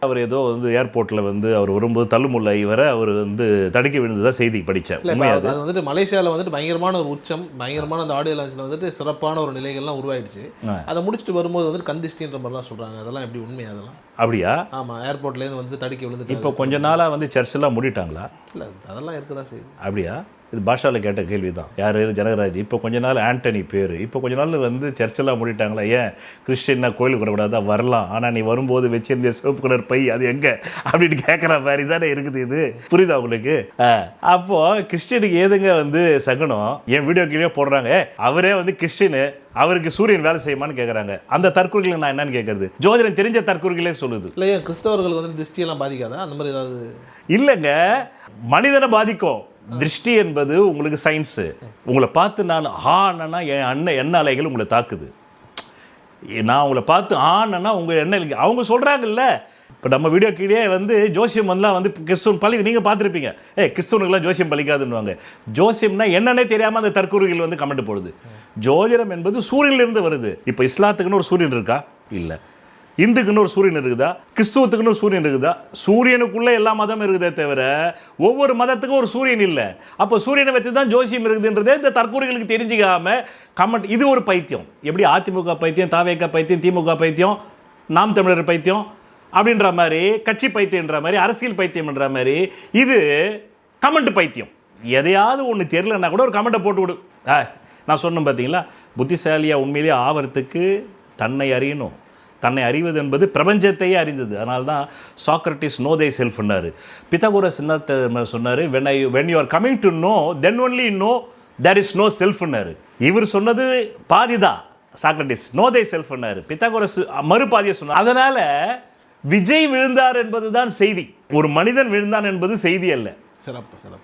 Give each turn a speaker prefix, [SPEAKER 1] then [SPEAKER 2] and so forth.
[SPEAKER 1] அவர் ஏதோ வந்து ஏர்போர்ட்ல வந்து அவர் வரும்போது தள்ளுமுல்லை வரை அவர் வந்து தடுக்கி விழுந்ததா செய்தி படித்தேன்.
[SPEAKER 2] அது வந்துட்டு மலேசியாவில் வந்துட்டு பயங்கரமான ஒரு உச்சம், பயங்கரமான அந்த ஆடியோ லான்ச்சில் வந்துட்டு சிறப்பான ஒரு நிலைகள்லாம் உருவாயிடுச்சு. அதை முடிச்சுட்டு வரும்போது வந்துட்டு கந்திஷ்டின்ற மாதிரிலாம் சொல்கிறாங்க. அதெல்லாம் எப்படி உண்மை? அதெல்லாம்
[SPEAKER 1] அப்படியா?
[SPEAKER 2] ஆமாம், ஏர்போர்ட்லேருந்து வந்து தடுக்கி விழுந்துட்டு
[SPEAKER 1] இப்போ கொஞ்ச நாளாக வந்து சர்ச்செல்லாம் மூடிட்டாங்களா?
[SPEAKER 2] இல்லை, அதெல்லாம் இருக்க தான் செய்யுது.
[SPEAKER 1] அப்படியா? இது பாஷாவில் கேட்ட கேள்வி தான். யார்? ஜனகராஜ். இப்போ கொஞ்ச நாள் ஆண்டனி பேர், இப்போ கொஞ்ச நாள் வந்து சர்ச்செல்லாம் மூடிட்டாங்களா? ஏன் கிறிஸ்டின்னா கோயிலுக்கு வரக்கூடாதா? வரலாம், ஆனால் நீ வரும்போது வச்சிருந்த சிவப்பு கலர் பை அது எங்கே அப்படின்னு கேட்குற மாதிரி தானே இருக்குது. இது புரியுதா உங்களுக்கு? அப்போ கிறிஸ்டினுக்கு ஏதுங்க வந்து சகுனம்? என் வீடியோ கீழே போடுறாங்க, அவரே வந்து கிறிஸ்டினு, அவருக்கு சூரியன் வேலை செய்யுமான்னு கேட்குறாங்க. அந்த தற்கொலைகளை நான் என்னன்னு கேட்கறது? ஜோதிடம் தெரிஞ்ச தற்கொலைகளே சொல்லுது.
[SPEAKER 2] இல்லை, ஏன் கிறிஸ்தவர்கள் வந்து திருஷ்டியெல்லாம் பாதிக்காதா? அந்த மாதிரி ஏதாவது?
[SPEAKER 1] இல்லைங்க, மனிதனை பாதிக்கும். திருஷ்டி என்பது உங்களுக்கு சயின்ஸு. உங்களை பார்த்து நான் ஆனா என் அண்ணன் எண்ணெய் அலைகள் உங்களை தாக்குது. நான் உங்களை பார்த்து ஆனா உங்கள் எண்ணெய் அவங்க சொல்கிறாங்கல்ல. இப்போ நம்ம வீடியோ கீழே வந்து ஜோசியம் வந்தெலாம் வந்து கிறிஸ்துவன் பழி நீங்கள் பார்த்துருப்பீங்க. கிறிஸ்துவனுக்குலாம் ஜோசியம் பழிக்காதுன்னுவாங்க. ஜோசியம்னா என்னன்னே தெரியாமல் அந்த தற்கொலைகள் வந்து கமெண்ட் போடுது. ஜோதிடம் என்பது சூரியனிலிருந்து வருது. இப்போ இஸ்லாத்துக்குன்னு ஒரு சூரியன் இருக்கா? இல்லை. இந்துக்குன்னு ஒரு சூரியன் இருக்குதா? கிறிஸ்துவத்துக்குன்னு ஒரு சூரியன் இருக்குதா? சூரியனுக்குள்ளே எல்லா மதமும் இருக்குதே தவிர ஒவ்வொரு மதத்துக்கும் ஒரு சூரியன் இல்லை. அப்போ சூரியனை வச்சு தான் ஜோசியம் இருக்குதுன்றதே இந்த தற்கொலைகளுக்கு தெரிஞ்சுக்காம கமெண்ட். இது ஒரு பைத்தியம். எப்படி அதிமுக பைத்தியம், தாவேக பைத்தியம், திமுக பைத்தியம், நாம் தமிழர் பைத்தியம் அப்படின்ற மாதிரி, கட்சி பைத்தியன்ற மாதிரி, அரசியல் பைத்தியம்ன்ற மாதிரி இது கமெண்ட் பைத்தியம். எதையாவது ஒன்று தெரியலன்னா கூட ஒரு கமெண்ட்டை போட்டு விடு. நான் சொன்னேன் பார்த்தீங்களா, புத்திசாலியாக உண்மையிலேயே ஆவறதுக்கு தன்னை அறியணும். தன்னை அறிவது என்பது பிரபஞ்சத்தையே அறிந்தது. அதனால தான் சாக்ரட்டிஸ் நோ தை செல்ஃப்னாரு. பித்தகோரஸ் என்ன சொன்னார்? when you are coming to know then only know there is no selfனாரு. இவர் சொன்னது பாதிதான். சாக்ரட்டிஸ் நோ தை செல்ஃப்னாரு. பித்தகோரஸ் மறுபாதியை சொன்னார். அதனால விஜய் விழுந்தார் என்பதுதான் செய்தி. ஒரு மனிதன் விழுந்தான் என்பது செய்தி அல்ல.
[SPEAKER 2] சிறப்பு சிறப்பு.